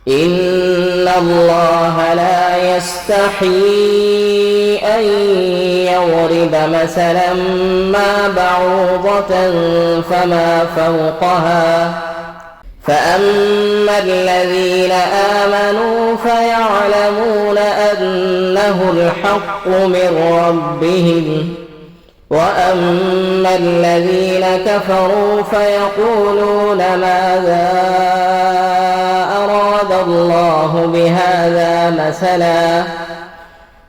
إن الله لا يستحيي أن يضرب مثلا ما بعوضة فما فوقها فأما الذين آمنوا فيعلمون أنه الحق من ربهم وأما الذين كفروا فيقولون ماذا أراد الله بهذا مثلا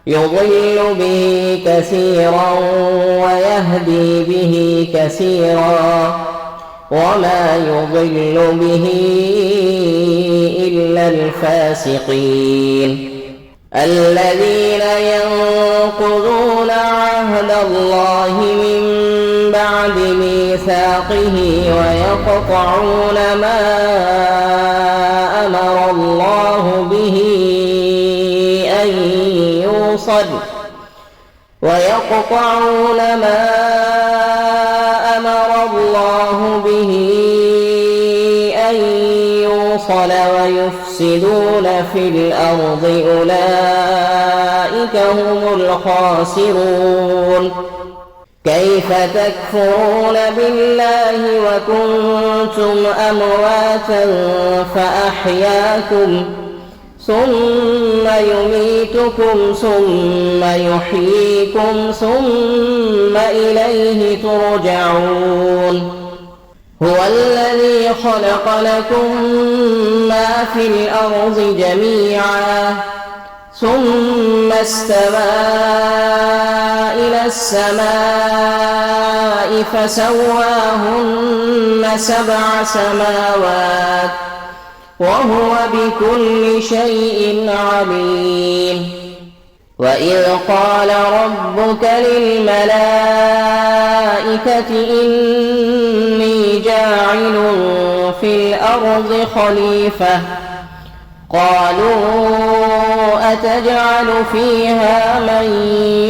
يضل به كثيرا ويهدي به كثيرا وما يضل به إلا الفاسقين الذين ينقضون عهد الله من بعد ميثاقه ويقطعون ما أمر الله به أن يوصل ويفسدون في الأرض أولئك هم الخاسرون كيف تكفرون بالله وكنتم أمواتا فأحياكم ثم يميتكم ثم يحييكم ثم إليه ترجعون هو الذي خلق لكم ما في الأرض جميعا ثم استوى إلى السماء فسواهن 7 سماوات وهو بكل شيء عليم وإذ قال ربك للملائكة إني جاعل في الأرض خليفة قالوا أتجعل فيها من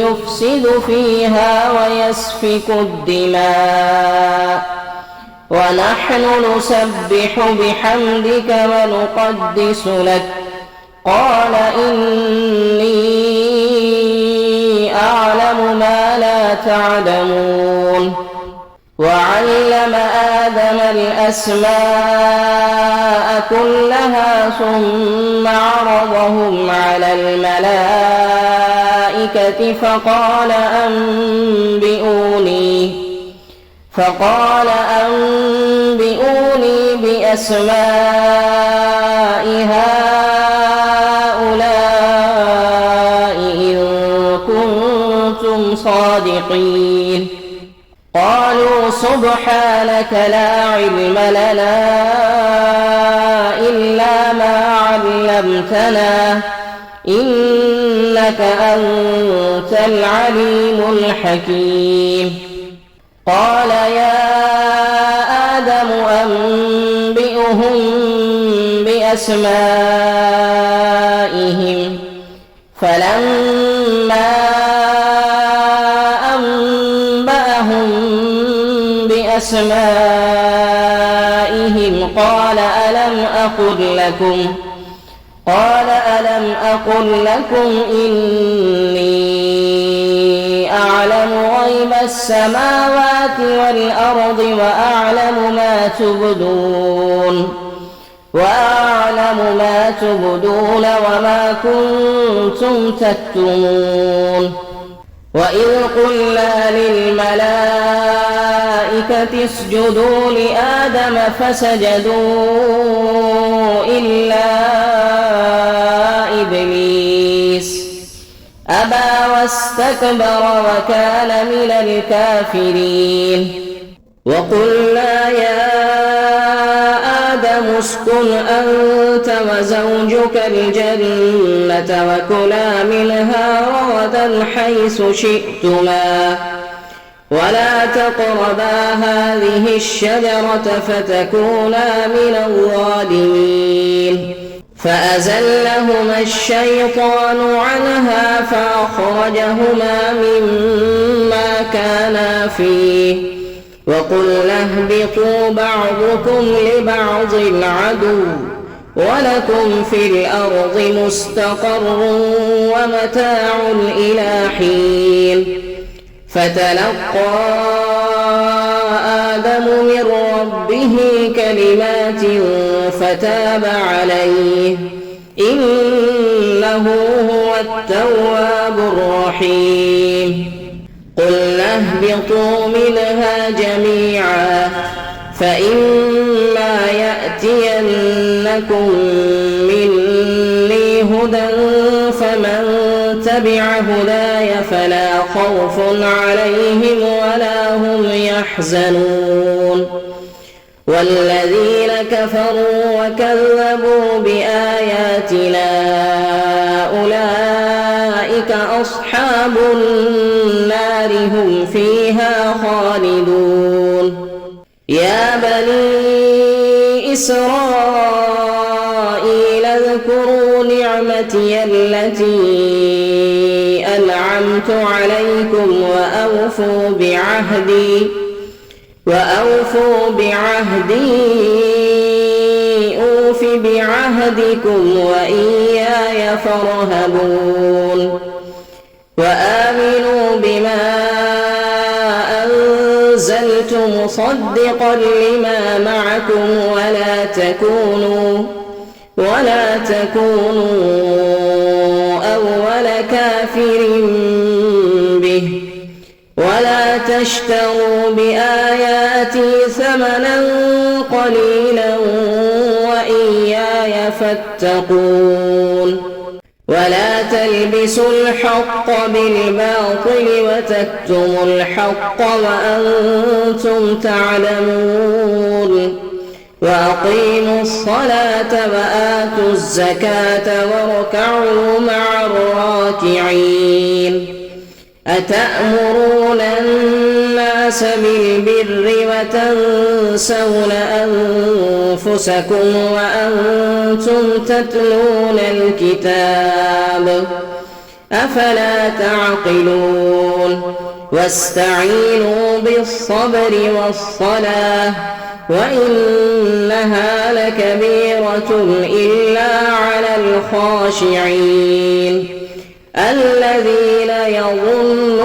يفسد فيها ويسفك الدماء ونحن نسبح بحمدك ونقدس لك قال إني أعلم ما لا تعلمون وعلم آدم الأسماء كلها ثم عرضهم على الملائكة فقال أنبئوني بأسماء هؤلاء إن كنتم صادقين قالوا سبحانك لا علم لنا إلا ما علمتنا إنك أنت العليم الحكيم قال يا آدم أنبئهم بأسمائهم فلما أنبأهم بأسمائهم قال ألم أقل لكم إني أعلم غيب السماوات والأرض وأعلم ما تبدون وما كنتم تكتمون وإذ قلنا للملائكة اسجدوا لآدم فسجدوا إلا إبليس أبى واستكبر وكان من الكافرين وقلنا يا آدم اسكن أنت وزوجك الجنة وكلا منها رغدا حيث شئتما ولا تقربا هذه الشجرة فتكونا من الظالمين فأزلهما الشيطان عنها فأخرجهما مما كانا فيه وقلنا اهبطوا بعضكم لبعض عدو ولكم في الأرض مستقر ومتاع إلى حين فتلقى آدم من ربه كلمات فتاب عليه إنه هو التواب الرحيم قلنا اهبطوا منها جميعا فإما يأتينكم مني هدى فمن تبع هداي فلا خوف عليهم ولا هم يحزنون والذين كفروا وكذبوا بآياتنا أولئك أصحاب النار هم فيها خالدون يا بني إسرائيل اذكروا نعمتي التي أنعمت عليكم وأوفوا بعهدي أوف بعهدكم وإياي فارهبون وآمنوا بما أنزلت مصدقا لما معكم ولا تكونوا أول كافر به ولا تشتروا بآياتي ثمنا قليلا وإياي فاتقون ولا تلبسوا الحق بالباطل وتكتموا الحق وأنتم تعلمون وأقيموا الصلاة وآتوا الزكاة واركعوا مع الراكعين أتأمرون الناس بالبر وتنسون أنفسكم وأنتم تتلون الكتاب أفلا تعقلون واستعينوا بالصبر والصلاة وإنها لكبيرة إلا على الخاشعين الذين يظنون